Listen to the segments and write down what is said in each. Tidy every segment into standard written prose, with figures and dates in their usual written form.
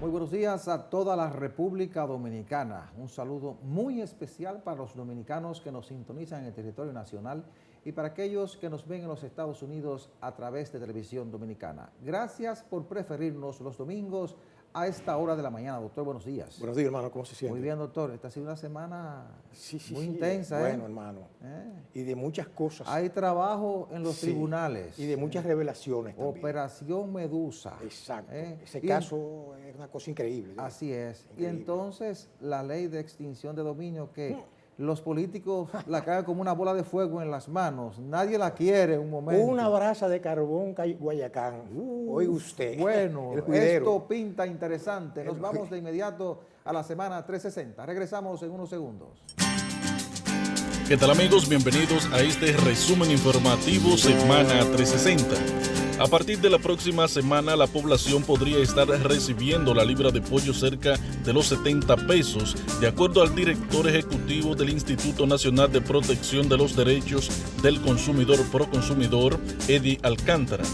Muy buenos días a toda la República Dominicana. Un saludo muy especial para los dominicanos que nos sintonizan en el territorio nacional y para aquellos que nos ven en los Estados Unidos a través de Televisión Dominicana. Gracias por preferirnos los domingos a esta hora de la mañana. Doctor, buenos días. Buenos días, hermano. ¿Cómo se siente? Muy bien, doctor. Esta ha sido una semana muy intensa. Bueno, hermano. Y de muchas cosas. Hay trabajo en los tribunales. Y de muchas revelaciones también. Operación Medusa. Exacto. Ese caso es una cosa increíble. Así es. Increíble. Y entonces la ley de extinción de dominio que los políticos la caen como una bola de fuego en las manos. Nadie la quiere en un momento. Una brasa de carbón Guayacán. Oiga usted. Bueno, esto pinta interesante. Nos vamos de inmediato a la semana 360. Regresamos en unos segundos. ¿Qué tal, amigos? Bienvenidos a este resumen informativo Semana 360. A partir de la próxima semana, la población podría estar recibiendo la libra de pollo cerca de los 70 pesos, de acuerdo al director ejecutivo del Instituto Nacional de Protección de los Derechos del Consumidor Proconsumidor, Eddie Alcántara.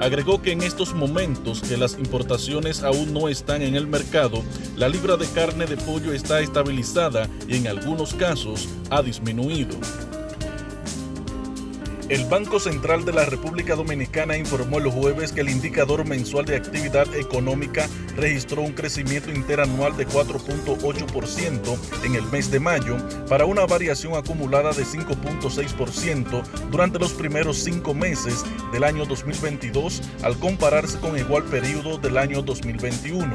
Agregó que en estos momentos que las importaciones aún no están en el mercado, la libra de carne de pollo está estabilizada y en algunos casos ha disminuido. El Banco Central de la República Dominicana informó el jueves que el indicador mensual de actividad económica registró un crecimiento interanual de 4.8% en el mes de mayo, para una variación acumulada de 5.6% durante los primeros 5 meses del año 2022 al compararse con igual periodo del año 2021.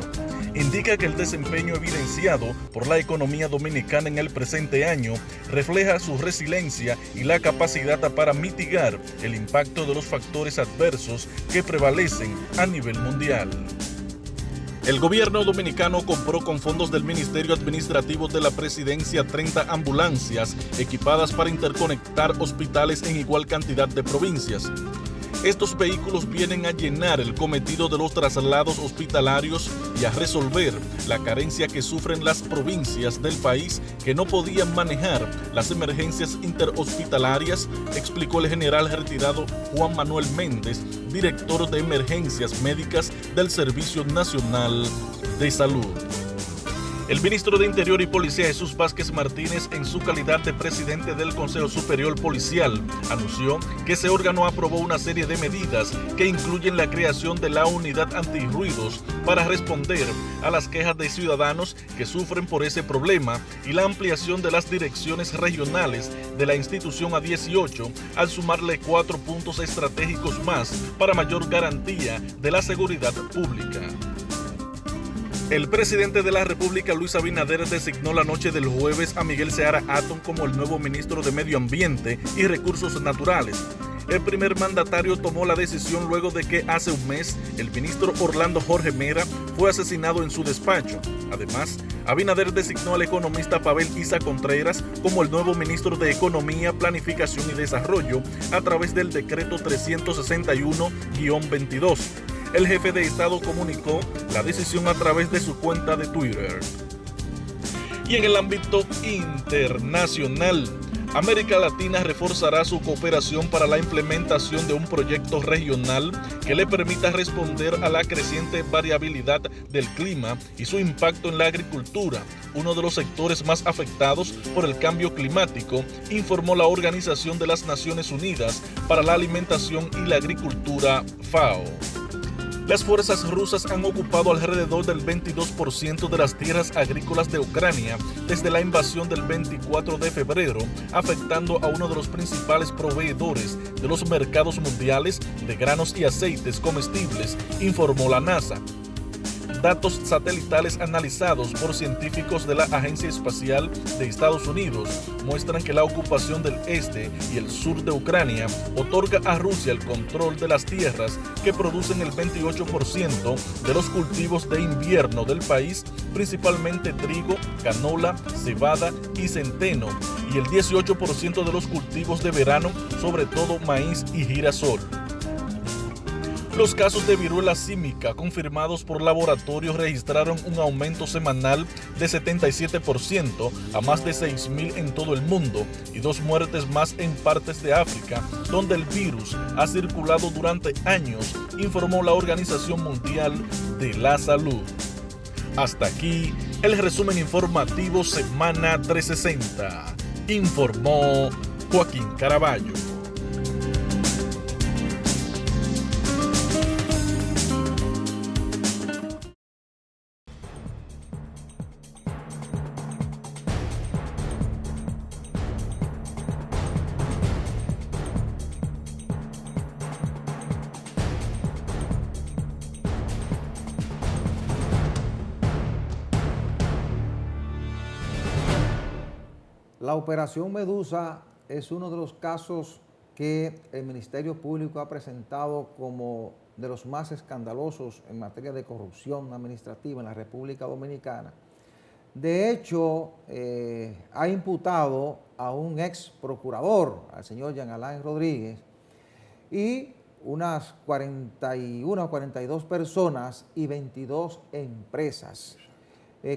Indica que el desempeño evidenciado por la economía dominicana en el presente año refleja su resiliencia y la capacidad para mitigar el impacto de los factores adversos que prevalecen a nivel mundial. El gobierno dominicano compró con fondos del Ministerio Administrativo de la Presidencia 30 ambulancias equipadas para interconectar hospitales en igual cantidad de provincias. Estos vehículos vienen a llenar el cometido de los traslados hospitalarios y a resolver la carencia que sufren las provincias del país que no podían manejar las emergencias interhospitalarias, explicó el general retirado Juan Manuel Méndez, director de emergencias médicas del Servicio Nacional de Salud. El ministro de Interior y Policía Jesús Vázquez Martínez, en su calidad de presidente del Consejo Superior Policial, anunció que ese órgano aprobó una serie de medidas que incluyen la creación de la unidad antirruidos para responder a las quejas de ciudadanos que sufren por ese problema y la ampliación de las direcciones regionales de la institución a 18, al sumarle 4 puntos estratégicos más para mayor garantía de la seguridad pública. El presidente de la República, Luis Abinader, designó la noche del jueves a Miguel Seara Hatton como el nuevo ministro de Medio Ambiente y Recursos Naturales. El primer mandatario tomó la decisión luego de que hace un mes el ministro Orlando Jorge Mera fue asesinado en su despacho. Además, Abinader designó al economista Pavel Isa Contreras como el nuevo ministro de Economía, Planificación y Desarrollo a través del decreto 361-22. El jefe de Estado comunicó la decisión a través de su cuenta de Twitter. Y en el ámbito internacional, América Latina reforzará su cooperación para la implementación de un proyecto regional que le permita responder a la creciente variabilidad del clima y su impacto en la agricultura, uno de los sectores más afectados por el cambio climático, informó la Organización de las Naciones Unidas para la Alimentación y la Agricultura, FAO. Las fuerzas rusas han ocupado alrededor del 22% de las tierras agrícolas de Ucrania desde la invasión del 24 de febrero, afectando a uno de los principales proveedores de los mercados mundiales de granos y aceites comestibles, informó la NASA. Datos satelitales analizados por científicos de la Agencia Espacial de Estados Unidos muestran que la ocupación del este y el sur de Ucrania otorga a Rusia el control de las tierras que producen el 28% de los cultivos de invierno del país, principalmente trigo, canola, cebada y centeno, y el 18% de los cultivos de verano, sobre todo maíz y girasol. Los casos de viruela símica confirmados por laboratorios registraron un aumento semanal de 77% a más de 6.000 en todo el mundo y 2 muertes más en partes de África, donde el virus ha circulado durante años, informó la Organización Mundial de la Salud. Hasta aquí el resumen informativo Semana 360. Informó Joaquín Caraballo. La operación Medusa es uno de los casos que el Ministerio Público ha presentado como de los más escandalosos en materia de corrupción administrativa en la República Dominicana. De hecho, ha imputado a un ex procurador, al señor Jean Alain Rodríguez, y unas 41 o 42 personas y 22 empresas.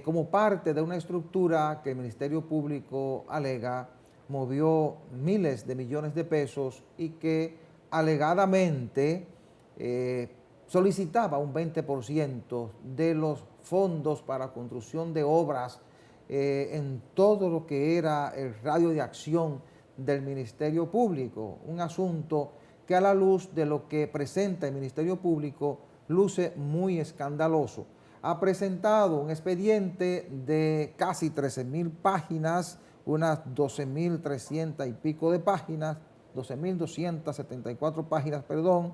Como parte de una estructura que el Ministerio Público alega movió miles de millones de pesos y que alegadamente solicitaba un 20% de los fondos para construcción de obras en todo lo que era el radio de acción del Ministerio Público. Un asunto que a la luz de lo que presenta el Ministerio Público luce muy escandaloso. Ha presentado un expediente de casi 13.000 páginas, unas 12.300 y pico de páginas, 12.274 páginas, perdón,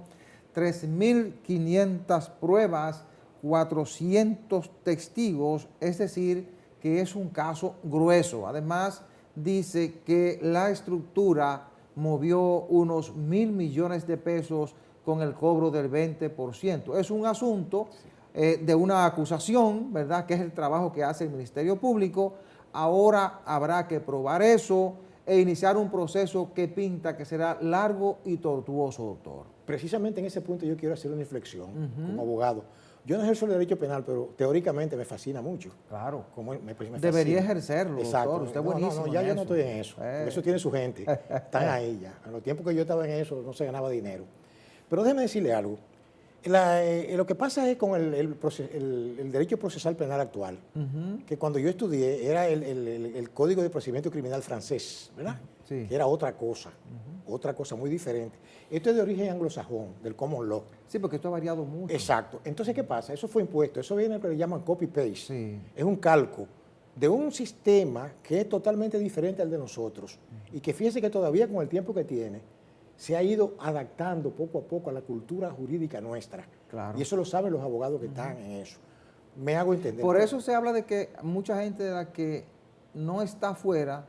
3.500 pruebas, 400 testigos, es decir, que es un caso grueso. Además, dice que la estructura movió unos 1.000 millones de pesos con el cobro del 20%. Es un asunto de una acusación, ¿verdad?, que es el trabajo que hace el Ministerio Público. Ahora habrá que probar eso e iniciar un proceso que pinta que será largo y tortuoso, doctor. Precisamente en ese punto yo quiero hacer una inflexión como abogado. Yo no ejerzo el derecho penal, pero teóricamente me fascina mucho. Claro. Me debería ejercerlo, exacto, doctor. Usted es buenísimo. No, ya yo no estoy en eso. Porque eso tiene su gente. Están ahí ya. En los tiempos que yo estaba en eso no se ganaba dinero. Pero déjeme decirle algo. Lo que pasa es con el derecho procesal penal actual, que cuando yo estudié era el Código de Procedimiento Criminal francés, ¿verdad? Sí. Que era otra cosa muy diferente. Esto es de origen anglosajón, del common law. Sí, porque esto ha variado mucho. Exacto. Entonces, ¿qué pasa? Eso fue impuesto. Eso viene a lo que le llaman copy-paste. Sí. Es un calco de un sistema que es totalmente diferente al de nosotros. Y que fíjese que todavía con el tiempo que tiene, se ha ido adaptando poco a poco a la cultura jurídica nuestra. Claro. Y eso lo saben los abogados que están en eso. Me hago entender. Por eso se habla de que mucha gente de la que no está afuera,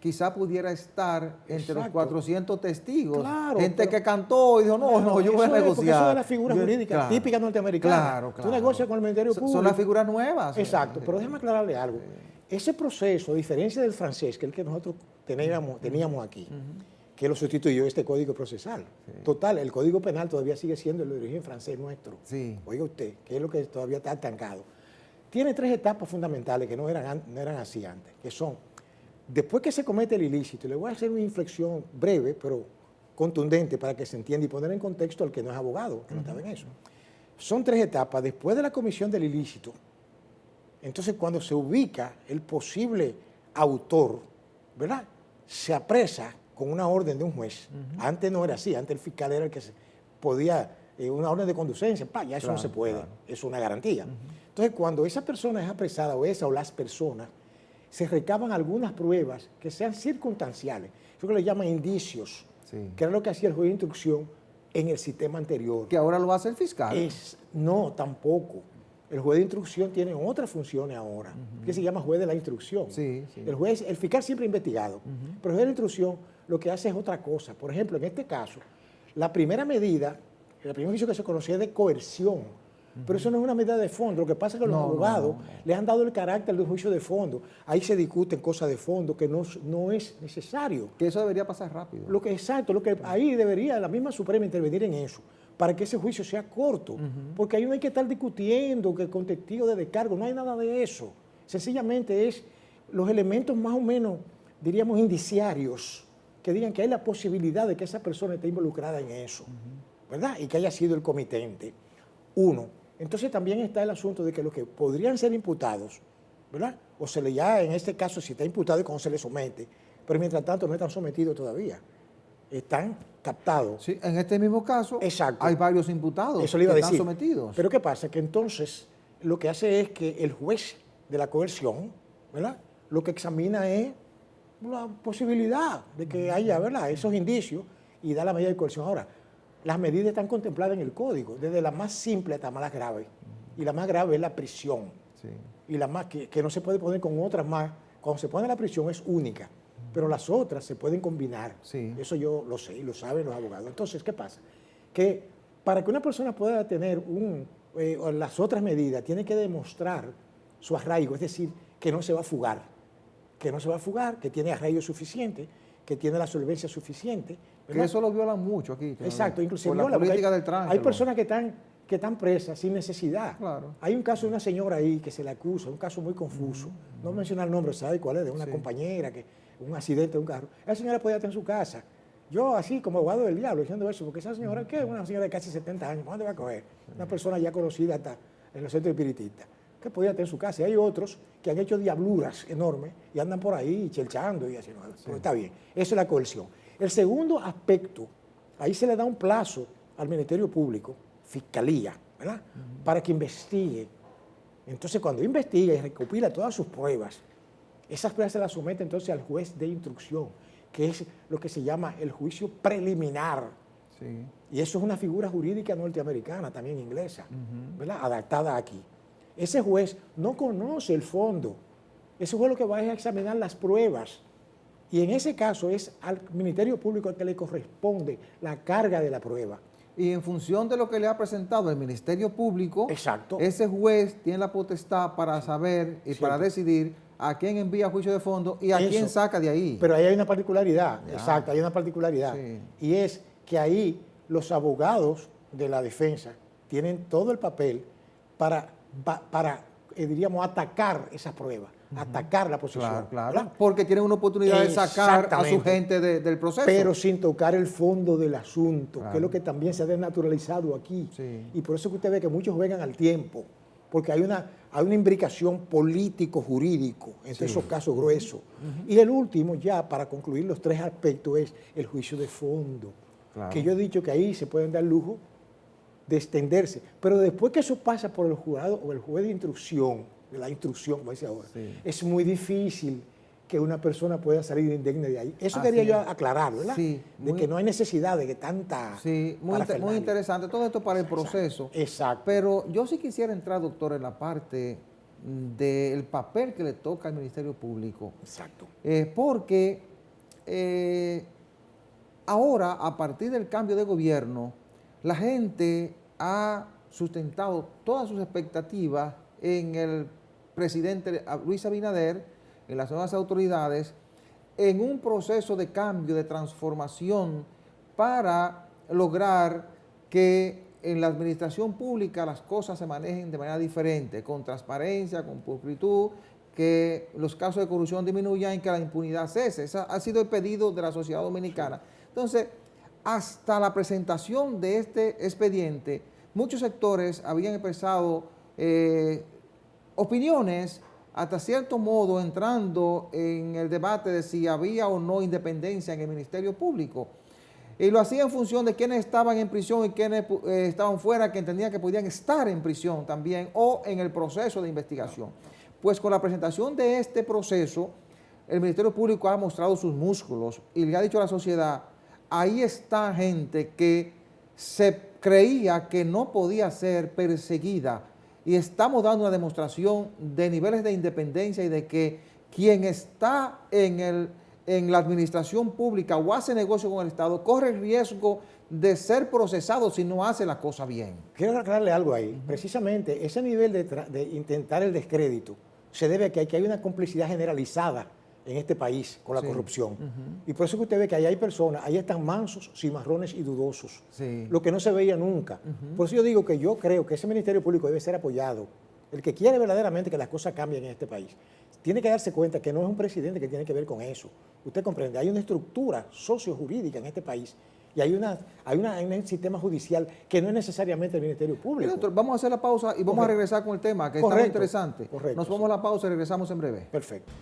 quizá pudiera estar entre los 400 testigos. Claro, gente que cantó y dijo, no, yo voy a negociar. Porque eso es la figura jurídica típica norteamericana. Claro. Tú negocias con el Ministerio Público. Son las figuras nuevas. Exacto, pero déjame aclararle algo. Ese proceso, a diferencia del francés, que es el que nosotros teníamos aquí, que lo sustituyó este código procesal. Total, el código penal todavía sigue siendo el de origen francés nuestro. Sí. Oiga usted, que es lo que todavía está estancado. Tiene 3 etapas fundamentales que no eran así antes, que son, después que se comete el ilícito, y le voy a hacer una inflexión breve, pero contundente para que se entienda y poner en contexto al que no es abogado, que no estaba en eso. Son 3 etapas. Después de la comisión del ilícito, entonces cuando se ubica el posible autor, ¿verdad?, se apresa con una orden de un juez. Antes no era así, antes el fiscal era el que podía, una orden de conducencia, ya eso no se puede, es una garantía. Entonces, cuando esa persona es apresada, o las personas, se recaban algunas pruebas que sean circunstanciales, eso que le llaman indicios, que era lo que hacía el juez de instrucción en el sistema anterior. Que ahora lo hace el fiscal. No, tampoco. El juez de instrucción tiene otras funciones ahora, que se llama juez de la instrucción. El fiscal siempre ha investigado, pero el juez de la instrucción lo que hace es otra cosa. Por ejemplo, en este caso, la primera medida, el primer juicio que se conocía es de coerción, pero eso no es una medida de fondo. Lo que pasa es que los abogados le han dado el carácter de un juicio de fondo. Ahí se discuten cosas de fondo que no es necesario. Que eso debería pasar rápido. Ahí debería la misma Suprema intervenir en eso, para que ese juicio sea corto, porque ahí no hay que estar discutiendo que con testigo de descargo, no hay nada de eso. Sencillamente es los elementos más o menos, diríamos, indiciarios, que digan que hay la posibilidad de que esa persona esté involucrada en eso, ¿verdad? Y que haya sido el comitente. 1. Entonces también está el asunto de que los que podrían ser imputados, ¿verdad? O se le ya en este caso si está imputado y cómo se le somete, pero mientras tanto no están sometidos todavía, están captados. Sí, en este mismo caso Exacto. hay varios imputados Eso le iba a que decir. están sometidos. Pero ¿qué pasa? Que entonces lo que hace es que el juez de la coerción, ¿verdad? Lo que examina es la posibilidad de que haya, ¿verdad?, esos indicios y da la medida de coerción. Ahora, las medidas están contempladas en el código, desde la más simple hasta la más grave. Y la más grave es la prisión. Sí. Y la más que no se puede poner con otras más. Cuando se pone la prisión es única, pero las otras se pueden combinar. Sí. Eso yo lo sé y lo saben los abogados. Entonces, ¿qué pasa? Que para que una persona pueda tener las otras medidas, tiene que demostrar su arraigo, es decir, que no se va a fugar, que tiene arraigo suficiente, que tiene la solvencia suficiente. Que eso lo violan mucho aquí. Todavía. Exacto, inclusive por la viola, política hay, del tránsito. hay personas que están presas sin necesidad. Claro. Hay un caso de una señora ahí que se le acusa, un caso muy confuso. No mencionar el nombre, ¿sabe cuál es? De una compañera, un accidente de un carro. Esa señora podía estar en su casa. Yo, así como abogado del diablo, diciendo eso, porque esa señora, ¿qué? Una señora de casi 70 años, ¿dónde va a coger? Una persona ya conocida hasta en los centros espiritistas, que podía estar en su casa. Y hay otros que han hecho diabluras enormes y andan por ahí chelchando y haciendo. Pero está bien, eso es la coerción. El segundo aspecto, ahí se le da un plazo al Ministerio Público, Fiscalía, ¿verdad?, para que investigue. Entonces, cuando investiga y recopila todas sus pruebas, esas pruebas se las somete entonces al juez de instrucción, que es lo que se llama el juicio preliminar. Sí. Y eso es una figura jurídica norteamericana, también inglesa, ¿verdad?, adaptada aquí. Ese juez no conoce el fondo. Ese juez lo que va es a examinar las pruebas. Y en ese caso es al Ministerio Público al que le corresponde la carga de la prueba. Y en función de lo que le ha presentado el Ministerio Público, Exacto. ese juez tiene la potestad para saber y para decidir a quién envía a juicio de fondo y a quién saca de ahí. Pero ahí hay una particularidad, exacto, hay una particularidad. Sí. Y es que ahí los abogados de la defensa tienen todo el papel para diríamos, atacar esas pruebas, atacar la posición. Claro, claro. ¿verdad? Porque tienen una oportunidad de sacar a su gente del proceso. Pero sin tocar el fondo del asunto, Claro. que es lo que también se ha desnaturalizado aquí. Sí. Y por eso que usted ve que muchos vengan al tiempo, porque hay una imbricación político-jurídico entre esos casos gruesos. Y el último, ya para concluir los tres aspectos, es el juicio de fondo. Claro. Que yo he dicho que ahí se pueden dar lujo de extenderse. Pero después que eso pasa por el jurado o el juez de instrucción, de la instrucción, como dice ahora, es muy difícil que una persona pueda salir indemne de ahí. Eso quería yo aclarar, ¿verdad? Sí, de que no hay necesidad de que tanta... Sí, muy interesante. Todo esto para el proceso. Exacto. Pero yo sí quisiera entrar, doctor, en la parte del papel que le toca al Ministerio Público. Exacto. Porque ahora, a partir del cambio de gobierno, la gente ha sustentado todas sus expectativas en el presidente Luis Abinader, en las nuevas autoridades, en un proceso de cambio, de transformación, para lograr que en la administración pública las cosas se manejen de manera diferente, con transparencia, con pulcritud, que los casos de corrupción disminuyan y que la impunidad cese. Ese ha sido el pedido de la sociedad dominicana. Entonces, hasta la presentación de este expediente, muchos sectores habían expresado opiniones, hasta cierto modo entrando en el debate de si había o no independencia en el Ministerio Público. Y lo hacía en función de quienes estaban en prisión y quienes estaban fuera, que entendían que podían estar en prisión también o en el proceso de investigación. Pues con la presentación de este proceso, el Ministerio Público ha mostrado sus músculos y le ha dicho a la sociedad, ahí está gente que se creía que no podía ser perseguida y estamos dando una demostración de niveles de independencia y de que quien está en la administración pública o hace negocio con el Estado corre el riesgo de ser procesado si no hace la cosa bien. Quiero aclararle algo ahí. Precisamente ese nivel de intentar el descrédito se debe a que hay una complicidad generalizada en este país con la corrupción. Y por eso que usted ve que ahí hay personas, ahí están mansos, cimarrones y dudosos. Lo que no se veía nunca. Por eso yo digo que yo creo que ese Ministerio Público debe ser apoyado. El que quiere verdaderamente que las cosas cambien en este país tiene que darse cuenta que no es un presidente que tiene que ver con eso. Usted comprende, hay una estructura sociojurídica en este país Y hay un sistema judicial que no es necesariamente el Ministerio Público. Doctor, vamos a hacer la pausa y vamos a regresar con el tema, que está muy interesante. Correcto. Nos vamos a la pausa y regresamos en breve. Perfecto.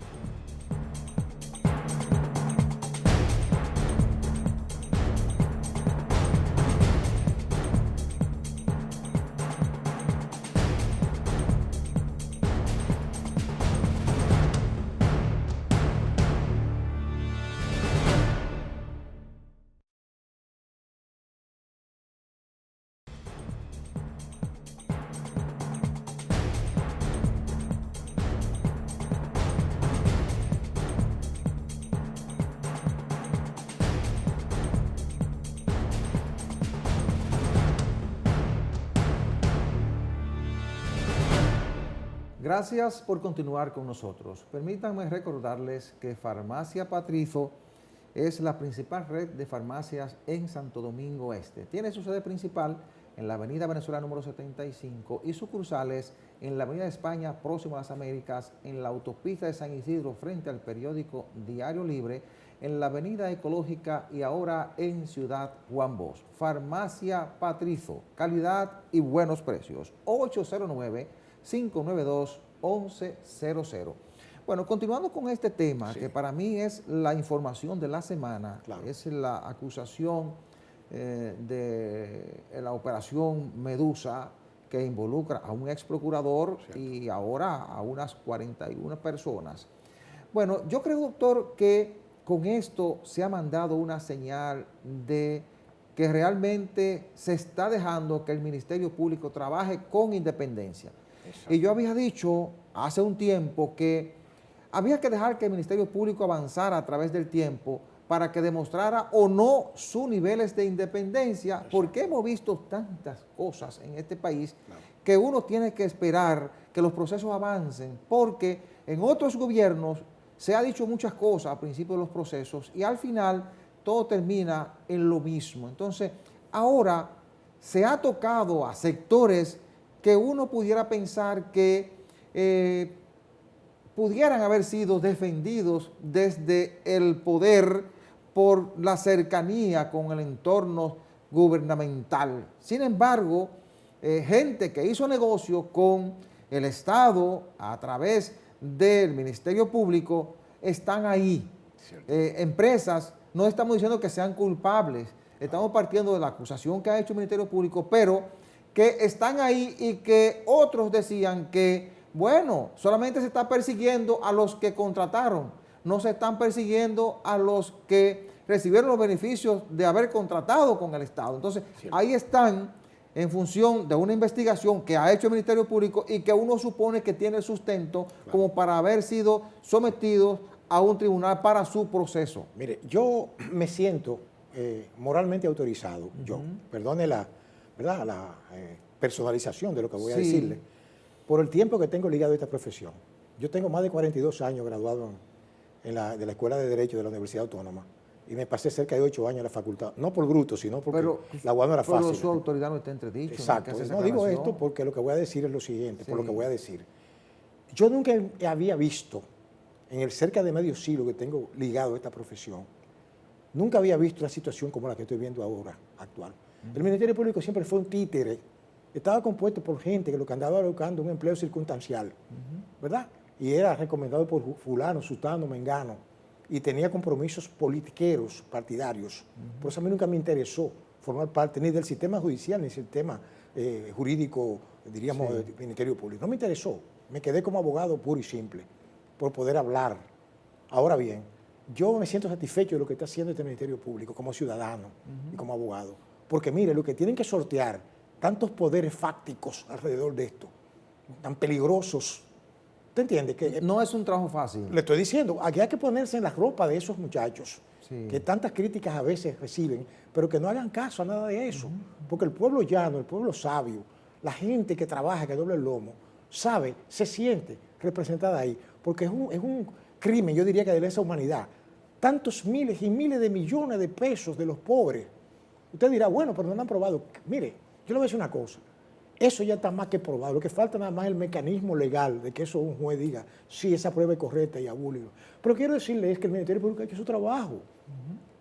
Gracias por continuar con nosotros. Permítanme recordarles que Farmacia Patrizo es la principal red de farmacias en Santo Domingo Este. Tiene su sede principal en la avenida Venezuela número 75 y sucursales en la avenida España próximo a las Américas, en la autopista de San Isidro frente al periódico Diario Libre, en la avenida Ecológica y ahora en Ciudad Juan Bosch. Farmacia Patrizo, calidad y buenos precios. 809-592-1100. Bueno, continuando con este tema, que para mí es la información de la semana, es la acusación de la operación Medusa, que involucra a un ex procurador y ahora a unas 41 personas. Bueno, yo creo, doctor, que con esto se ha mandado una señal de que realmente se está dejando que el Ministerio Público trabaje con independencia. Exacto. Y yo había dicho hace un tiempo que había que dejar que el Ministerio Público avanzara a través del tiempo para que demostrara o no sus niveles de independencia. Exacto. Porque hemos visto tantas cosas en este país que uno tiene que esperar que los procesos avancen, porque en otros gobiernos se ha dicho muchas cosas al principio de los procesos y al final todo termina en lo mismo. Entonces, ahora se ha tocado a sectores que uno pudiera pensar que pudieran haber sido defendidos desde el poder por la cercanía con el entorno gubernamental. Sin embargo, gente que hizo negocio con el Estado a través del Ministerio Público están ahí. Empresas, no estamos diciendo que sean culpables, estamos partiendo de la acusación que ha hecho el Ministerio Público, pero que están ahí y que otros decían que, bueno, solamente se está persiguiendo a los que contrataron, no se están persiguiendo a los que recibieron los beneficios de haber contratado con el Estado. Entonces, ahí están en función de una investigación que ha hecho el Ministerio Público y que uno supone que tiene sustento como para haber sido sometidos a un tribunal para su proceso. Mire, yo me siento moralmente autorizado, perdone la personalización de lo que voy a decirle, por el tiempo que tengo ligado a esta profesión. Yo tengo más de 42 años graduado de la Escuela de Derecho de la Universidad Autónoma y me pasé cerca de 8 años en la facultad, no por bruto, sino porque la UAS no era fácil. Pero su autoridad no está entredicho. Exacto. No digo esto porque lo que voy a decir es lo siguiente, por lo que voy a decir. Yo nunca había visto, en el cerca de medio siglo que tengo ligado a esta profesión, nunca había visto una situación como la que estoy viendo ahora, actual. El Ministerio Público siempre fue un títere. Estaba compuesto por gente que lo que andaba buscando un empleo circunstancial, ¿verdad? Y era recomendado por fulano, sutano, mengano, y tenía compromisos politiqueros, partidarios. Por eso a mí nunca me interesó formar parte ni del sistema judicial, ni del sistema jurídico, diríamos, del Ministerio Público. No me interesó. Me quedé como abogado puro y simple, por poder hablar. Ahora bien, yo me siento satisfecho de lo que está haciendo este Ministerio Público como ciudadano y como abogado. Porque mire, lo que tienen que sortear tantos poderes fácticos alrededor de esto, tan peligrosos. ¿Usted entiende? Que no es un trabajo fácil. Le estoy diciendo, aquí hay que ponerse en la ropa de esos muchachos, que tantas críticas a veces reciben, pero que no hagan caso a nada de eso. Porque el pueblo llano, el pueblo sabio, la gente que trabaja, que doble el lomo, sabe, se siente representada ahí. Porque es un crimen, yo diría que de lesa humanidad. Tantos miles y miles de millones de pesos de los pobres. Usted dirá, bueno, pero no han probado. Mire, yo le voy a decir una cosa. Eso ya está más que probado. Lo que falta nada más es el mecanismo legal de que eso un juez diga, sí, esa prueba es correcta y abúlido. Pero quiero decirle es que el Ministerio Público ha hecho su trabajo.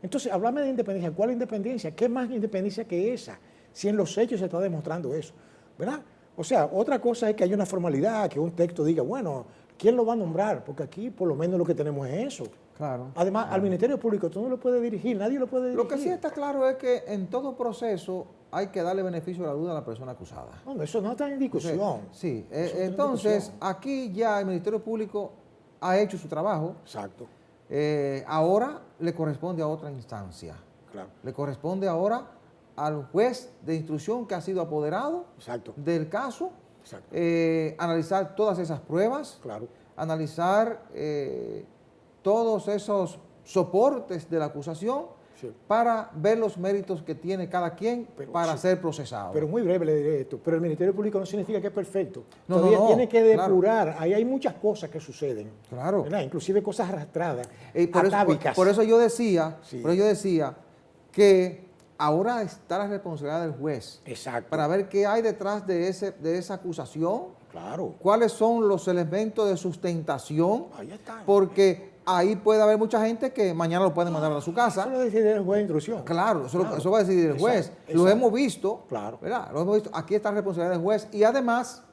Entonces, háblame de independencia. ¿Cuál independencia? ¿Qué más independencia que esa? Si en los hechos se está demostrando eso, ¿verdad? O sea, otra cosa es que hay una formalidad, que un texto diga, bueno, ¿quién lo va a nombrar? Porque aquí por lo menos lo que tenemos es eso. Claro. Además, claro. al Ministerio Público tú no lo puedes dirigir, nadie lo puede dirigir. Lo que sí está claro es que en todo proceso hay que darle beneficio a la duda a la persona acusada. No, eso no está en discusión. Sí, Eso no está en entonces discusión. aquí ya el Ministerio Público ha hecho su trabajo. Exacto, Ahora le corresponde a otra instancia. claro. Le corresponde ahora al juez de instrucción que ha sido apoderado Exacto. del caso, Exacto. analizar todas esas pruebas, Claro. analizar todos esos soportes de la acusación Sí. para ver los méritos que tiene cada quien Pero para sí. ser procesado. Pero muy breve le diré esto, pero el Ministerio Público no significa que es perfecto. No, Todavía no, tiene que claro. depurar, ahí hay muchas cosas que suceden. Claro. ¿Verdad? Inclusive cosas arrastradas, Por eso, atávicas. por eso yo decía, Sí. por eso yo decía que ahora está la responsabilidad del juez Exacto. para ver qué hay detrás de esa acusación, Claro. cuáles son los elementos de sustentación, Ahí está. porque ahí puede haber mucha gente que mañana lo pueden mandar a su casa. Eso lo decide el juez de instrucción. Claro, eso, Claro. Eso va a decidir el juez. Exacto, Lo exacto. hemos visto, Claro. ¿verdad? Lo hemos visto. Aquí está la responsabilidad del juez y además,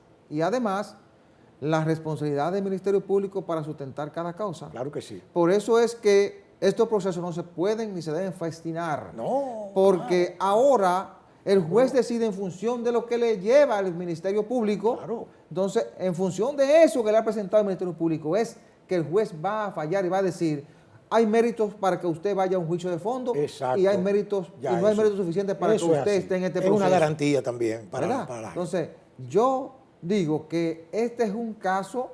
la responsabilidad del Ministerio Público para sustentar cada causa. Claro que sí. Por eso es que estos procesos no se pueden ni se deben festinar. No. Porque ahora el juez decide en función de lo que le lleva al Ministerio Público. Claro. Entonces, en función de eso que le ha presentado el Ministerio Público, es que el juez va a fallar y va a decir, hay méritos para que usted vaya a un juicio de fondo. Exacto. Y hay méritos, Ya, y no hay eso- méritos suficientes para que eso es usted así. esté en este Es proceso. una garantía también ¿Verdad? para la gente. Entonces, yo digo que este es un caso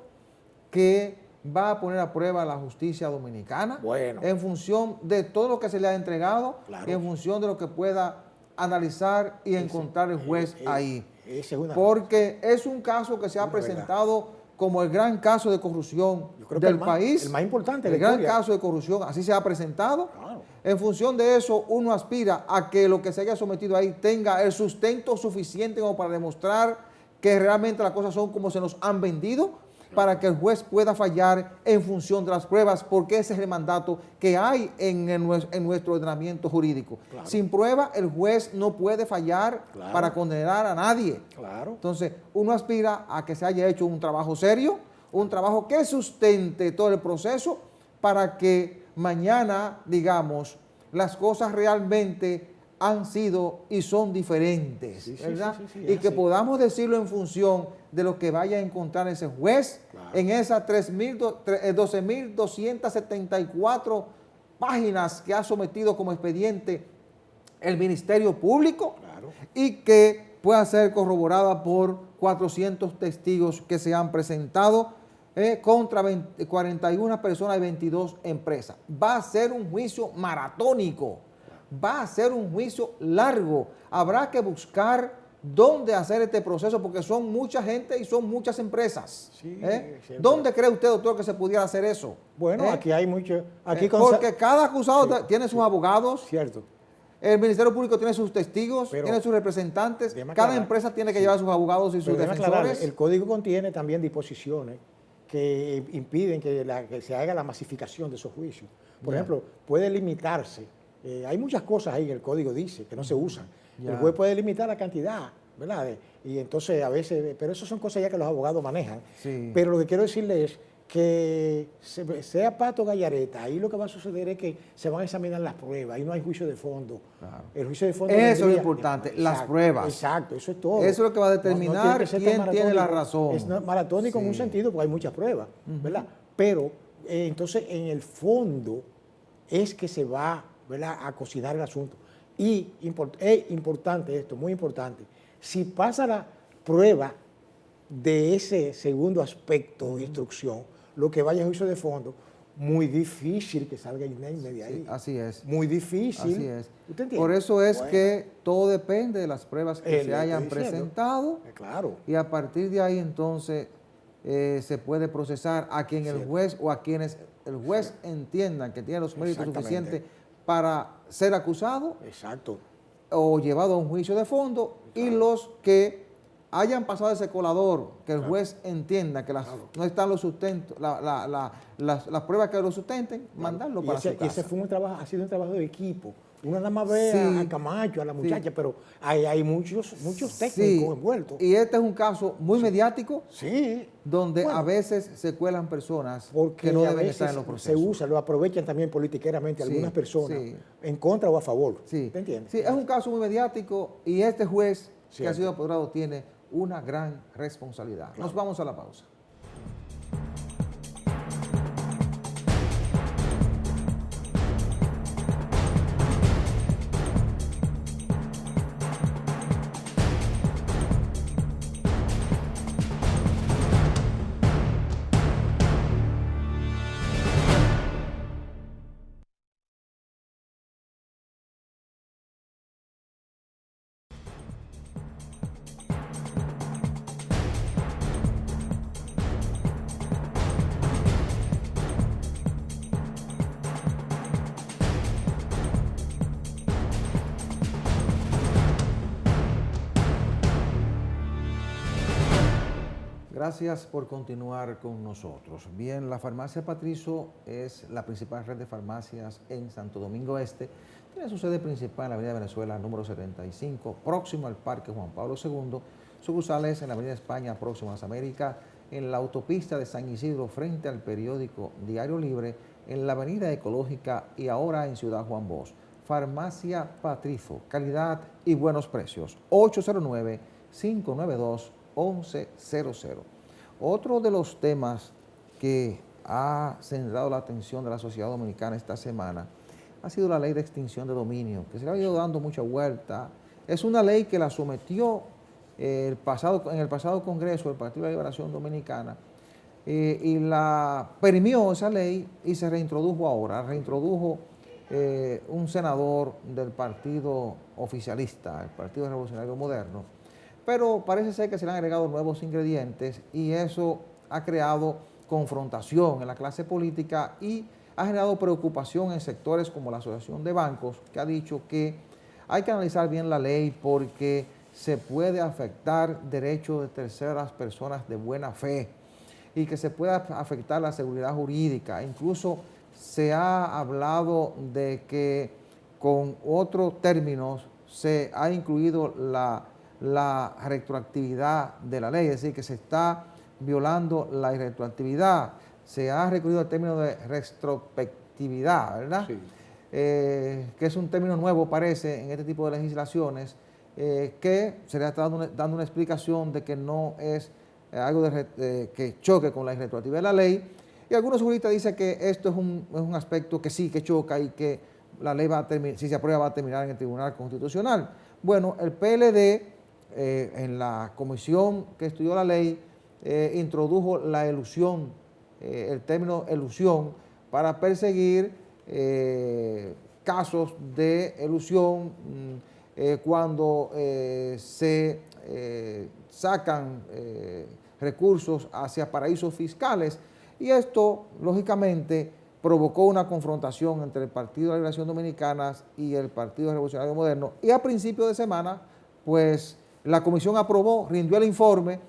que va a poner a prueba la justicia dominicana Bueno. en función de todo lo que se le ha entregado Claro. y en función de lo que pueda analizar y encontrar el juez ahí. Esa es una. Porque es un caso que se ha Una verdad. presentado como el gran caso de corrupción Yo creo que del el más- país. el más importante de El la gran historia. caso de corrupción, así se ha presentado. Claro. En función de eso, uno aspira a que lo que se haya sometido ahí tenga el sustento suficiente como para demostrar que realmente las cosas son como se nos han vendido, para que el juez pueda fallar en función de las pruebas, porque ese es el mandato que hay en nuestro ordenamiento jurídico. Claro. Sin prueba, el juez no puede fallar Claro. para condenar a nadie. Claro. Entonces, uno aspira a que se haya hecho un trabajo serio, un trabajo que sustente todo el proceso para que mañana, digamos, las cosas realmente han sido y son diferentes, Sí, sí, ¿verdad? sí, sí, Y es que así. podamos decirlo en función de lo que vaya a encontrar ese juez Claro. en esas 12.274 páginas que ha sometido como expediente el Ministerio Público, Claro. y que pueda ser corroborada por 400 testigos que se han presentado contra 41 personas y 22 empresas. Va a ser un juicio maratónico, va a ser un juicio largo. Habrá que buscar dónde hacer este proceso porque son mucha gente y son muchas empresas. Sí, ¿Eh? siempre. ¿Dónde cree usted, doctor, que se pudiera hacer eso? Bueno, ¿Eh? aquí hay mucho. Aquí Porque cada acusado Sí, tiene sus abogados. Cierto. El Ministerio Público tiene sus testigos, Pero, tiene sus representantes, déjame cada aclarar, empresa tiene que sí. llevar sus abogados y sus Pero déjame aclarar, defensores. el código contiene también disposiciones que impiden que se haga la masificación de esos juicios. Por Ya. ejemplo, puede limitarse. Hay muchas cosas ahí que el código dice que no se usan. Ya. El juez puede limitar la cantidad, ¿verdad? Y entonces a veces, pero eso son cosas ya que los abogados manejan. Sí. Pero lo que quiero decirle es que sea Pato Gallareta, ahí lo que va a suceder es que se van a examinar las pruebas, ahí no hay juicio de fondo. Claro. El juicio de fondo Eso es lo vendría- importante, las Exacto, pruebas. Exacto, eso es todo. Eso es lo que va a No tiene determinar que ser quién tan tiene la maratónico. razón. Es maratónico en un Sí. sentido porque hay muchas pruebas, ¿verdad? Pero entonces en el fondo es que se va, ¿verdad?, a cocinar el asunto. Y es importante esto, muy importante, si pasa la prueba de ese segundo aspecto de instrucción, lo que vaya a juicio de fondo, muy difícil que salga Inés de ahí. Sí, así es. Muy difícil. Así es. ¿Usted entiende? Por eso es Bueno, que todo depende de las pruebas que lo se estoy hayan diciendo. presentado Claro. y a partir de ahí entonces se puede procesar a quien el Cierto. juez o a quienes el juez entienda que tiene los méritos Exactamente. suficientes para ser acusado Exacto. o llevado a un juicio de fondo y los que hayan pasado ese colador, que el juez entienda que no están los sustentos, las pruebas que lo sustenten, mandarlo para su casa. Y ese fue un trabajo, ha sido un trabajo de equipo. Uno nada más ve a Camacho, a la muchacha, pero hay muchos técnicos envueltos. Y este es un caso muy mediático, donde bueno, a veces se cuelan personas porque que no deben estar en los procesos. Se usa, lo aprovechan también politiqueramente algunas personas, en contra o a favor. Sí. ¿Te entiendes? Sí, es un caso muy mediático y este juez que ha sido apoderado tiene una gran responsabilidad. Nos vamos a la pausa. Gracias por continuar con nosotros. Bien, la farmacia Patrizo es la principal red de farmacias en Santo Domingo Este. Tiene su sede principal en la Avenida Venezuela, número 75, próximo al Parque Juan Pablo II. Sucursales en la Avenida España, próximo a las Américas, en la autopista de San Isidro, frente al periódico Diario Libre, en la Avenida Ecológica y ahora en Ciudad Juan Bosch. Farmacia Patrizo, calidad y buenos precios. 809-592-1100. Otro de los temas que ha centrado la atención de la sociedad dominicana esta semana ha sido la ley de extinción de dominio, que se le ha ido dando mucha vuelta. Es una ley que la sometió en el pasado Congreso del Partido de la Liberación Dominicana y la permió esa ley y se reintrodujo ahora. Reintrodujo un senador del partido oficialista, el Partido Revolucionario Moderno. Pero parece ser que se le han agregado nuevos ingredientes y eso ha creado confrontación en la clase política y ha generado preocupación en sectores como la Asociación de Bancos, que ha dicho que hay que analizar bien la ley porque se puede afectar derechos de terceras personas de buena fe y que se puede afectar la seguridad jurídica. Incluso se ha hablado de que con otros términos se ha incluido la retroactividad de la ley, es decir, que se está violando la irretroactividad. Se ha recurrido al término de retrospectividad, ¿verdad? Sí. Que es un término nuevo, parece, en este tipo de legislaciones, que se le está dando una explicación de que no es algo que choque con la irretroactividad de la ley. Y algunos juristas dicen que esto es un aspecto que sí, que choca y que la ley va a terminar, si se aprueba, va a terminar en el Tribunal Constitucional. Bueno, el PLD, en la comisión que estudió la ley, introdujo la elusión, el término elusión, para perseguir casos de elusión cuando se sacan recursos hacia paraísos fiscales. Y esto, lógicamente, provocó una confrontación entre el Partido de la Liberación Dominicana y el Partido Revolucionario Moderno. Y a principios de semana, pues, la comisión aprobó, rindió el informe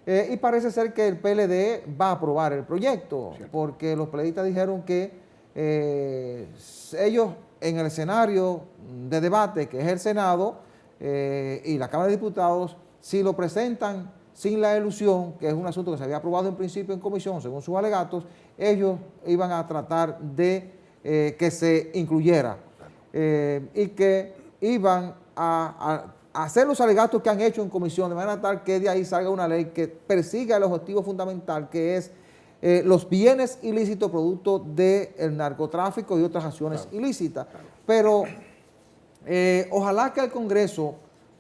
y parece ser que el PLD va a aprobar el proyecto, porque los PLDistas dijeron que ellos en el escenario de debate, que es el Senado y la Cámara de Diputados, si lo presentan sin la elusión, que es un asunto que se había aprobado en principio en comisión, según sus alegatos, ellos iban a tratar de que se incluyera y que iban a hacer los alegatos que han hecho en comisión, de manera tal que de ahí salga una ley que persiga el objetivo fundamental, que es los bienes ilícitos producto del narcotráfico y otras acciones ilícitas. Pero ojalá que el Congreso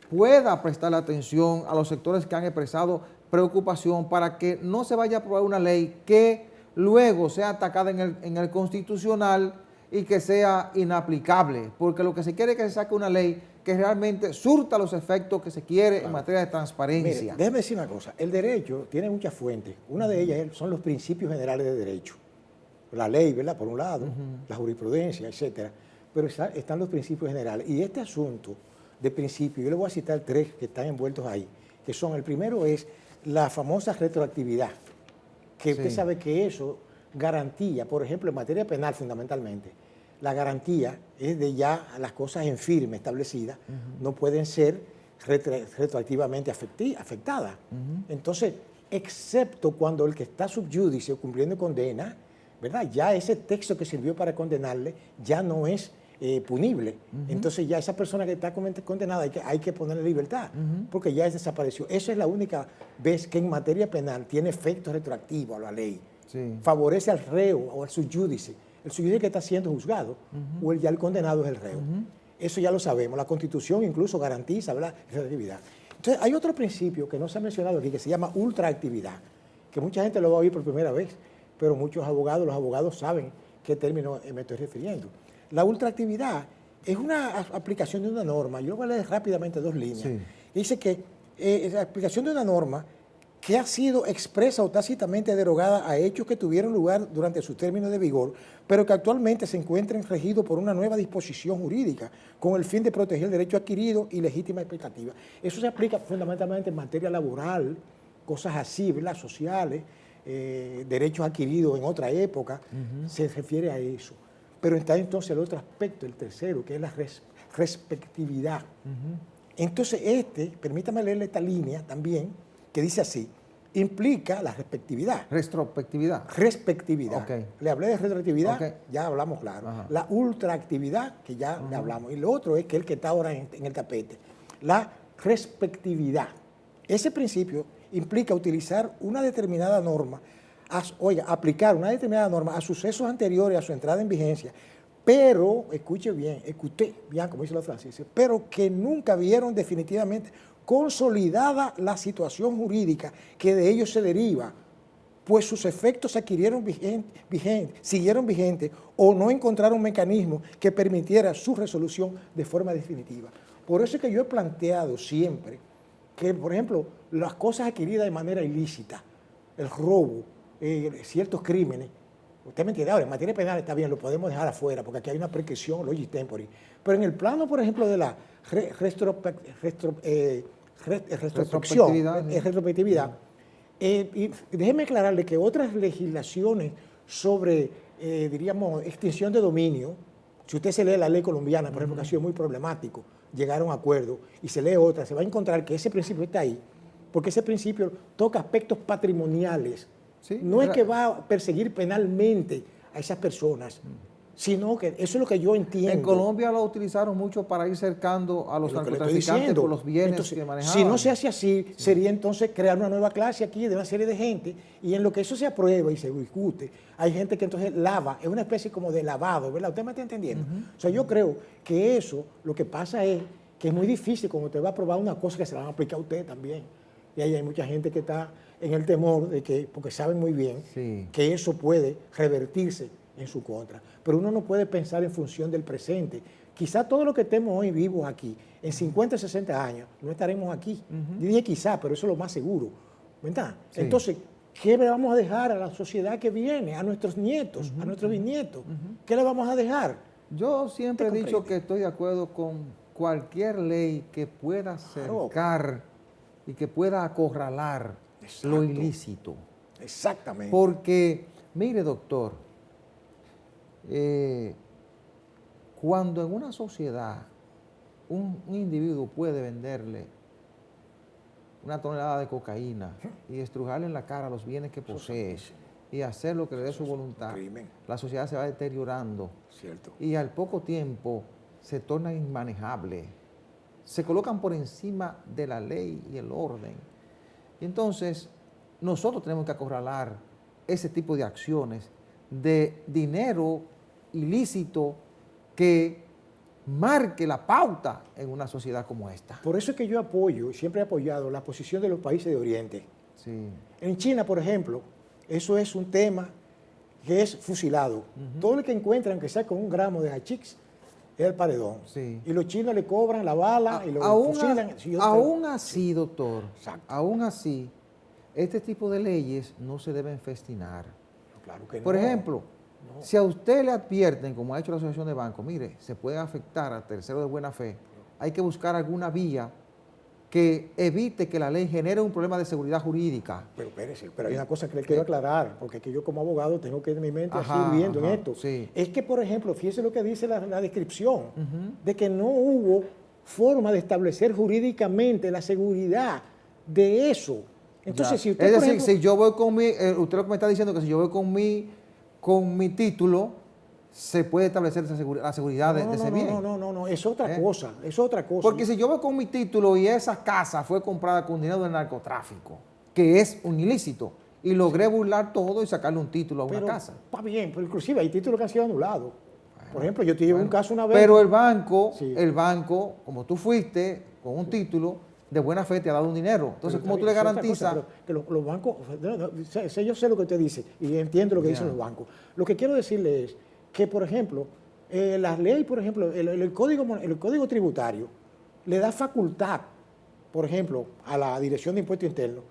pueda prestarle atención a los sectores que han expresado preocupación para que no se vaya a aprobar una ley que luego sea atacada en el Constitucional y que sea inaplicable, porque lo que se quiere es que se saque una ley que realmente surta los efectos que se quiere en materia de transparencia. Mire, déjeme decir una cosa, el derecho tiene muchas fuentes, una de ellas son los principios generales de derecho, la ley, ¿verdad?, por un lado, la jurisprudencia, etcétera, pero están los principios generales, y este asunto de principios, yo le voy a citar tres que están envueltos ahí, que son, el primero es la famosa retroactividad, que usted Sí. sabe que eso garantía, por ejemplo, en materia penal fundamentalmente, la garantía es de ya las cosas en firme establecidas, no pueden ser retroactivamente afectadas. Entonces, excepto cuando el que está sub judice o cumpliendo condena, ¿verdad? Ya ese texto que sirvió para condenarle ya no es punible. Entonces ya esa persona que está condenada hay que ponerle libertad, porque ya desapareció. Esa es la única vez que en materia penal tiene efecto retroactivo a la ley. Sí. Favorece al reo o al subjúdice. El subjúdice que está siendo juzgado o ya el condenado es el reo. Eso ya lo sabemos. La Constitución incluso garantiza, ¿verdad?, esa actividad. Entonces hay otro principio que no se ha mencionado aquí que se llama ultraactividad, que mucha gente lo va a oír por primera vez, pero muchos abogados, los abogados saben qué término me estoy refiriendo. La ultraactividad es una aplicación de una norma. Yo voy a leer rápidamente dos líneas. Sí. Dice que es la aplicación de una norma que ha sido expresa o tácitamente derogada a hechos que tuvieron lugar durante su término de vigor, pero que actualmente se encuentran regidos por una nueva disposición jurídica con el fin de proteger el derecho adquirido y legítima expectativa. Eso se aplica fundamentalmente en materia laboral, cosas así, ¿verdad?, sociales, derechos adquiridos en otra época, se refiere a eso. Pero está entonces el otro aspecto, el tercero, que es la respectividad. Entonces permítame leerle esta línea también, que dice así, implica la respectividad. Retrospectividad. Respectividad. Ok. Le hablé de retroactividad, Ok. ya hablamos claro. Ajá. La ultraactividad, que ya le hablamos. Y lo otro es que el que está ahora en el tapete. La respectividad. Ese principio implica utilizar una determinada norma, aplicar una determinada norma a sucesos anteriores a su entrada en vigencia, pero, escuche bien, escuché bien, como dice la frase, dice, pero que nunca vieron definitivamente consolidada la situación jurídica que de ellos se deriva, pues sus efectos siguieron vigentes o no encontraron mecanismo que permitiera su resolución de forma definitiva. Por eso es que yo he planteado siempre que, por ejemplo, las cosas adquiridas de manera ilícita, el robo, ciertos crímenes, usted me entiende, ahora en materia penal está bien, lo podemos dejar afuera, porque aquí hay una prescripción logis tempori, pero en el plano, por ejemplo, de la retrospectividad, y déjeme aclararle que otras legislaciones sobre, diríamos, extinción de dominio, si usted se lee la ley colombiana, por ejemplo, que ha sido muy problemático, llegar a un acuerdo, y se lee otra, se va a encontrar que ese principio está ahí, porque ese principio toca aspectos patrimoniales. Sí, No es que va a perseguir penalmente a esas personas, sino que eso es lo que yo entiendo. En Colombia lo utilizaron mucho para ir cercando a los Lo que le estoy narcotraficantes diciendo. por los bienes Entonces, que manejaban. si no se hace así, sería entonces crear una nueva clase aquí de una serie de gente, y en lo que eso se aprueba y se discute, hay gente que entonces lava, es una especie como de lavado, ¿verdad? ¿Usted me está entendiendo? O sea, yo creo que eso, lo que pasa es que es muy difícil cuando usted va a aprobar una cosa que se la van a aplicar a usted también. Y ahí hay mucha gente que está en el temor de que, porque saben muy bien que eso puede revertirse en su contra. Pero uno no puede pensar en función del presente. Quizá todo lo que estemos hoy vivos aquí, en 50, 60 años, no estaremos aquí. Yo dije quizá, pero eso es lo más seguro, ¿verdad? Sí. Entonces, ¿qué le vamos a dejar a la sociedad que viene, a nuestros nietos, a nuestros bisnietos? ¿Qué le vamos a dejar? Yo siempre he ¿Te dicho comprende? que estoy de acuerdo con cualquier ley que pueda Claro. cercar y que pueda acorralar Exacto. lo ilícito. Exactamente. Porque, mire, doctor, cuando en una sociedad un individuo puede venderle una tonelada de cocaína y estrujarle en la cara los bienes que posee y hacer lo que le dé su voluntad, crimen. la sociedad se va deteriorando Cierto. y al poco tiempo se torna inmanejable. Se colocan por encima de la ley y el orden. Y entonces, nosotros tenemos que acorralar ese tipo de acciones de dinero ilícito que marque la pauta en una sociedad como esta. Por eso es que yo apoyo, siempre he apoyado la posición de los países de Oriente. Sí. En China, por ejemplo, eso es un tema que es fusilado. Todo el que encuentran, aunque sea con un gramo de hachís, es el paredón. Sí. Y los chinos le cobran la bala y lo fusilan. Aún así, doctor, Exacto. aún así, este tipo de leyes no se deben festinar. Claro que Por no. ejemplo, si a usted le advierten, como ha hecho la Asociación de Bancos, mire, se puede afectar a terceros de buena fe, hay que buscar alguna vía que evite que la ley genere un problema de seguridad jurídica. Pero espérese, pero hay una cosa que le quiero aclarar, porque que yo como abogado tengo que en mi mente Ajá, así viendo en ajá, esto. sí. Es que, por ejemplo, fíjese lo que dice la descripción, de que no hubo forma de establecer jurídicamente la seguridad de eso. Entonces, Ya. si usted, es por decir, ejemplo, si yo voy con mi, usted lo que me está diciendo es que si yo voy con mi título, se puede establecer la seguridad de ese bien. no, es otra cosa, es otra cosa. Porque si yo voy con mi título y esa casa fue comprada con dinero del narcotráfico, que es un ilícito, y logré burlar todo y sacarle un título a una casa. Está bien, pero inclusive hay títulos que han sido anulados. Por ejemplo, yo te llevé un caso una vez. Pero Sí. el banco, como tú fuiste con un título, de buena fe te ha dado un dinero. Entonces, ¿cómo tú le garantizas? Que los bancos, yo sé lo que usted dice y entiendo lo que dicen los bancos. Lo que quiero decirle es que, por ejemplo, la ley, por ejemplo, el código tributario le da facultad, por ejemplo, a la Dirección de Impuestos Internos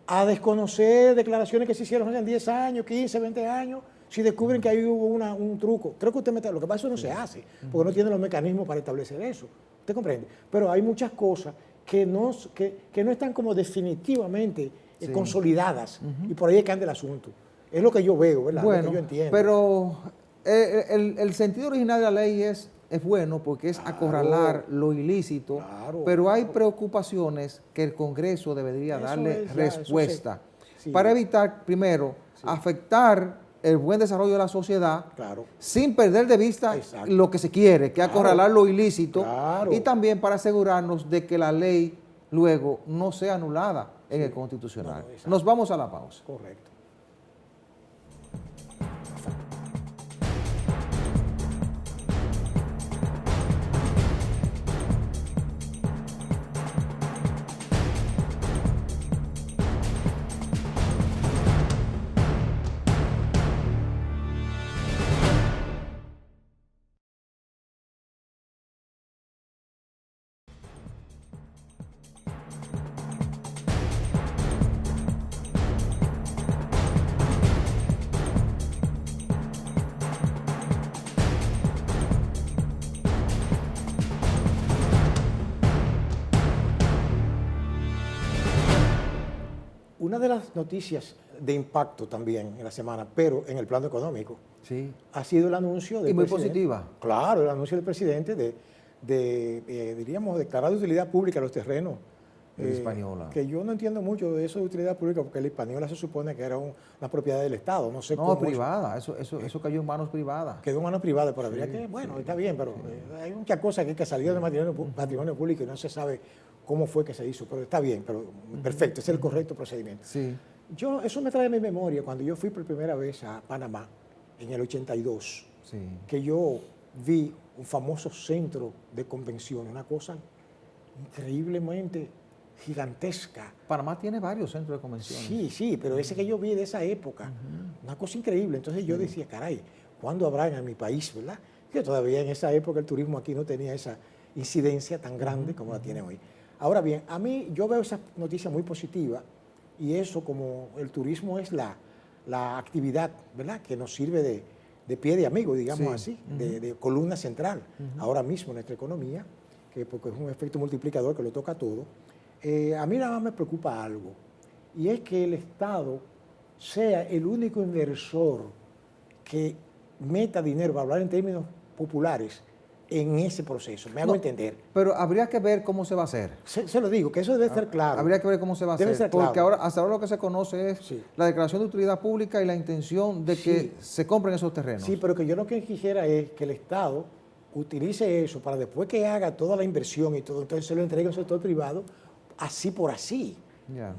a desconocer declaraciones que se hicieron hace 10 años, 15, 20 años, si descubren que ahí hubo un truco. Creo que usted lo que pasa es que eso no se hace, porque no tiene los mecanismos para establecer eso. ¿Usted comprende? Pero hay muchas cosas que no están como definitivamente consolidadas, y por ahí es que anda el asunto. Es lo que yo veo, ¿verdad? Bueno, lo que yo entiendo. pero el sentido original de la ley es bueno porque es acorralar lo ilícito, pero hay preocupaciones que el Congreso debería darle respuesta para evitar, primero, afectar el buen desarrollo de la sociedad sin perder de vista lo que se quiere, que es acorralar lo ilícito, y también para asegurarnos de que la ley luego no sea anulada en el Constitucional. Nos vamos a la pausa. Correcto. Una de las noticias de impacto también en la semana, pero en el plano económico, ha sido el anuncio del muy presidente. positiva. Claro, el anuncio del presidente diríamos, declarar de utilidad pública los terrenos. Hispaniola. Que yo no entiendo mucho de eso de utilidad pública, porque la Hispaniola se supone que era una propiedad del Estado. No sé cómo. No, privada. Eso cayó en manos privadas. Quedó en manos privadas, pero habría que, bueno, está bien, pero hay muchas cosas que salió del patrimonio público y no se sabe cómo fue que se hizo, pero está bien, pero perfecto, ese es el correcto procedimiento. Sí. Eso me trae a mi memoria cuando yo fui por primera vez a Panamá en el 82, que yo vi un famoso centro de convenciones, una cosa increíblemente gigantesca. Panamá tiene varios centros de convenciones. Sí, pero ese que yo vi de esa época, una cosa increíble. Entonces yo decía, caray, ¿cuándo habrá en mi país, verdad? Que todavía en esa época el turismo aquí no tenía esa incidencia tan grande como la tiene hoy. Ahora bien, a mí yo veo esa noticia muy positiva, y eso, como el turismo es la actividad, ¿verdad?, que nos sirve de pie de amigo, digamos así, de columna central ahora mismo en nuestra economía, porque es un efecto multiplicador que lo toca todo. A mí nada más me preocupa algo, y es que el Estado sea el único inversor que meta dinero, para hablar en términos populares, en ese proceso. Me hago entender. Pero habría que ver cómo se va a hacer. Se lo digo, que eso debe estar claro. Habría que ver cómo se va a hacer. Ser claro. Porque hasta ahora lo que se conoce es la declaración de utilidad pública y la intención de que se compren esos terrenos. Sí, pero que yo lo que quisiera es que el Estado utilice eso para, después que haga toda la inversión y todo, entonces se lo entregue al sector privado, así por así.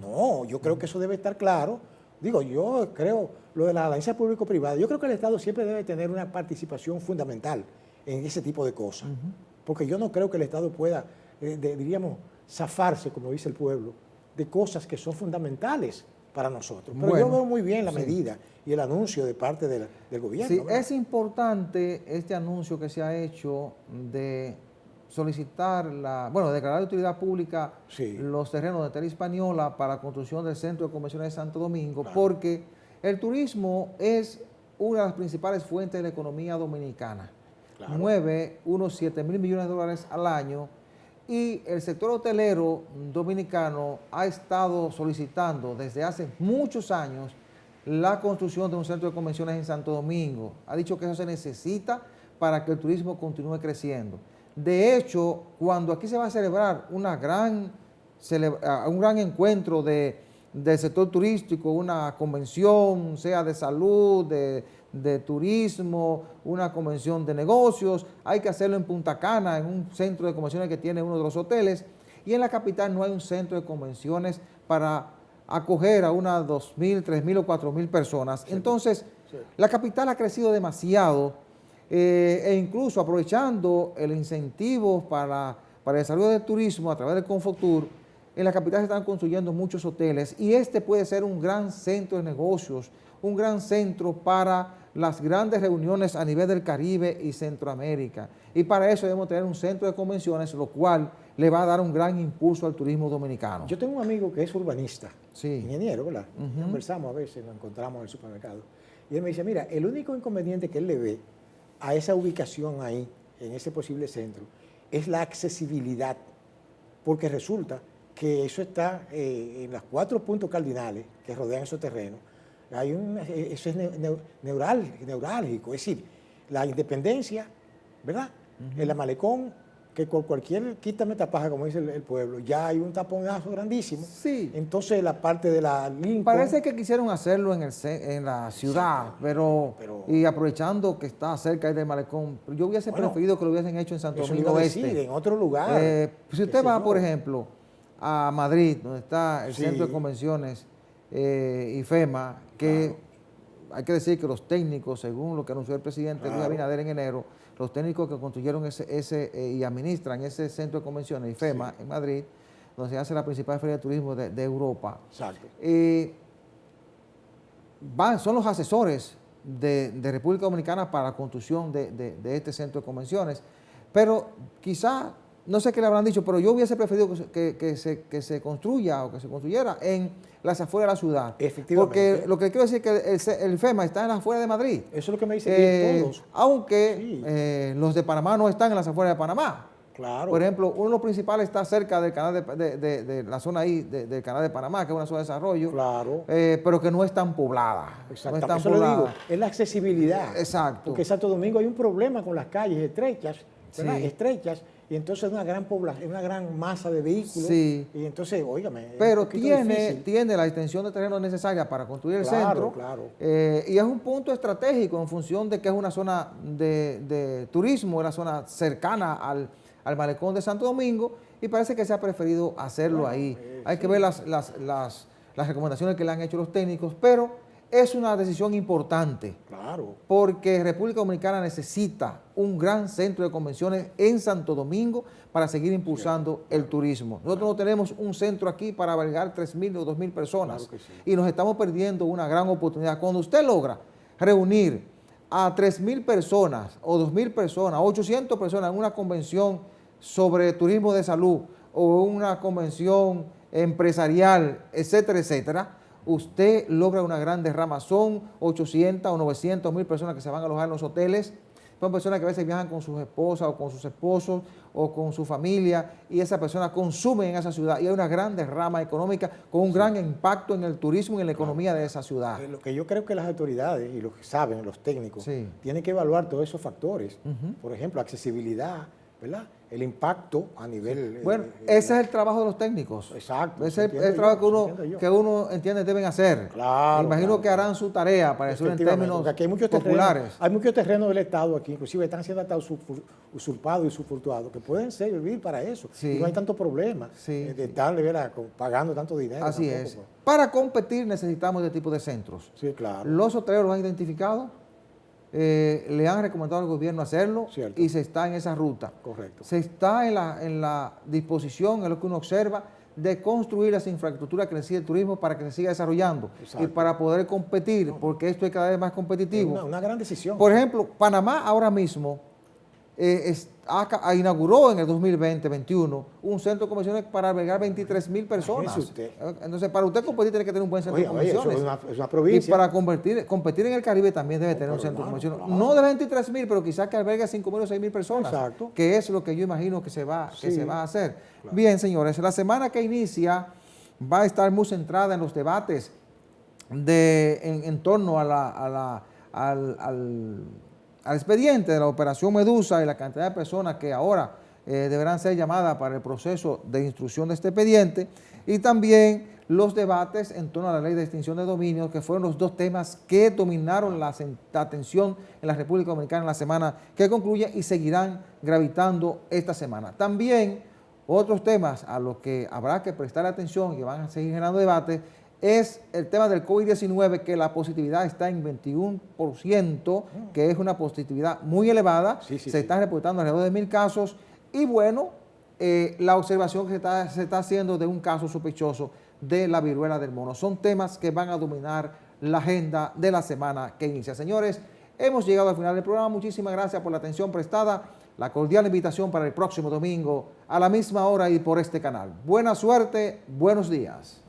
No, yo creo que eso debe estar claro. Digo, yo creo, lo de la alianza público-privada, yo creo que el Estado siempre debe tener una participación fundamental en ese tipo de cosas. Porque yo no creo que el Estado pueda, diríamos, zafarse, como dice el pueblo, de cosas que son fundamentales para nosotros. Pero yo veo muy bien la medida y el anuncio de parte del gobierno. Sí, es importante este anuncio que se ha hecho de solicitar declarar de utilidad pública los terrenos de Tierra Hispaniola para la construcción del Centro de Convenciones de Santo Domingo, porque el turismo es una de las principales fuentes de la economía dominicana. Mueve unos 7.000 millones de dólares al año, Y el sector hotelero dominicano ha estado solicitando desde hace muchos años la construcción de un centro de convenciones en Santo Domingo. Ha dicho que eso se necesita para que el turismo continúe creciendo. De hecho, cuando aquí se va a celebrar un gran encuentro del sector turístico, una convención, sea de salud, de turismo, una convención de negocios, hay que hacerlo en Punta Cana, en un centro de convenciones que tiene uno de los hoteles, y en la capital no hay un centro de convenciones para acoger a unas 2.000, 3.000 o 4.000 personas. Sí. Entonces, sí, la capital ha crecido demasiado e incluso aprovechando el incentivo para el desarrollo del turismo a través del Confotur, en la capital se están construyendo muchos hoteles y este puede ser un gran centro de negocios, un gran centro para las grandes reuniones a nivel del Caribe y Centroamérica. Y para eso debemos tener un centro de convenciones, lo cual le va a dar un gran impulso al turismo dominicano. Yo tengo un amigo que es urbanista, sí, ingeniero, ¿verdad? Conversamos a veces, nos encontramos en el supermercado. Y él me dice, mira, el único inconveniente que él le ve a esa ubicación ahí, en ese posible centro, es la accesibilidad, porque resulta que eso está en los 4 puntos cardinales que rodean esos terrenos. Eso es neurálgico, es decir, la Independencia, ¿verdad? En la Malecón, que con cualquier quítame tapaja, como dice el pueblo, ya hay un taponazo grandísimo. Sí. Entonces la parte de la Lincoln... Parece que quisieron hacerlo en la ciudad, pero y aprovechando que está cerca del Malecón, yo hubiese preferido que lo hubiesen hecho en Santo Domingo Este. En otro lugar. Si usted va, por ejemplo, a Madrid, donde está el Centro de Convenciones IFEMA, que hay que decir que los técnicos, según lo que anunció el presidente Luis Abinader en enero, los técnicos que construyeron y administran ese centro de convenciones IFEMA en Madrid, donde se hace la principal feria de turismo de Europa. Exacto. Son los asesores de República Dominicana para la construcción de este centro de convenciones, pero quizá, no sé qué le habrán dicho, pero yo hubiese preferido que se construya o que se construyera en las afueras de la ciudad. Efectivamente. Porque lo que quiero decir es que el FEMA está en las afueras de Madrid. Eso es lo que me dicen todos. Aunque los de Panamá no están en las afueras de Panamá. Claro. Por ejemplo, uno de los principales está cerca del canal de la zona ahí del canal de Panamá, que es una zona de desarrollo. Claro. Pero que no es tan poblada. Exacto. No es tan Eso poblada. lo digo. Es la accesibilidad. Exacto. Porque en Santo Domingo hay un problema con las calles estrechas, ¿verdad? Sí. Estrechas. Y entonces es una gran población, una gran masa de vehículos. Sí. Y entonces, óigame. Pero tiene la extensión de terreno necesaria para construir el centro. Claro. Y es un punto estratégico en función de que es una zona de turismo, una zona cercana al malecón de Santo Domingo, y parece que se ha preferido hacerlo ahí. Hay que ver las recomendaciones que le han hecho los técnicos, pero es una decisión importante. Claro. Porque República Dominicana necesita un gran centro de convenciones en Santo Domingo para seguir impulsando el turismo. Nosotros no tenemos un centro aquí para albergar 3.000 o 2.000 personas. Claro que sí. Y nos estamos perdiendo una gran oportunidad. Cuando usted logra reunir a 3.000 personas o 2.000 personas, 800 personas en una convención sobre turismo de salud o una convención empresarial, etcétera, etcétera, usted logra una gran derrama. Son 800 o 900.000 personas que se van a alojar en los hoteles. Son personas que a veces viajan con sus esposas o con sus esposos o con su familia, y esas personas consumen en esa ciudad y hay una gran derrama económica con un gran impacto en el turismo y en la economía de esa ciudad. Lo que yo creo que las autoridades y los que saben, los técnicos, tienen que evaluar todos esos factores. Por ejemplo, accesibilidad, ¿verdad? El impacto a nivel... Bueno, ese es el trabajo de los técnicos. Exacto. Ese es el trabajo que uno entiende deben hacer. Claro. Imagino que harán su tarea para decirlo en términos aquí hay muchos populares. Hay muchos terrenos del Estado aquí, inclusive están siendo hasta usurpados y usufructuados, que pueden servir para eso. Y no hay tanto problema de estarle pagando tanto dinero. Así es. Para competir necesitamos este tipo de centros. Sí, claro. Los hoteleros lo han identificado. Le han recomendado al gobierno hacerlo. Cierto. Y se está en esa ruta. Correcto. Se está en la disposición, en lo que uno observa, de construir las infraestructuras que necesita el turismo para que se siga desarrollando. Exacto. Y para poder competir, porque esto es cada vez más competitivo. Es una gran decisión. Por ejemplo, Panamá ahora mismo inauguró en el 2020-21 un centro de convenciones para albergar 23,000 personas. Entonces, para usted competir tiene que tener un buen centro de convenciones. Es una provincia. Y para competir en el Caribe también debe tener un centro de convenciones. Claro. No de 23,000, pero quizás que albergue 5,000 o 6,000 personas. Exacto. Que es lo que yo imagino que se va a hacer. Claro. Bien, señores, la semana que inicia va a estar muy centrada en los debates en torno al expediente de la Operación Medusa y la cantidad de personas que ahora deberán ser llamadas para el proceso de instrucción de este expediente, y también los debates en torno a la ley de extinción de dominios, que fueron los dos temas que dominaron la atención en la República Dominicana en la semana que concluye y seguirán gravitando esta semana. También otros temas a los que habrá que prestar atención y que van a seguir generando debate es el tema del COVID-19, que la positividad está en 21%, que es una positividad muy elevada. Se están reportando alrededor de 1,000 casos. Y bueno, la observación que se está haciendo de un caso sospechoso de la viruela del mono. Son temas que van a dominar la agenda de la semana que inicia. Señores, hemos llegado al final del programa. Muchísimas gracias por la atención prestada. La cordial invitación para el próximo domingo a la misma hora y por este canal. Buena suerte, buenos días.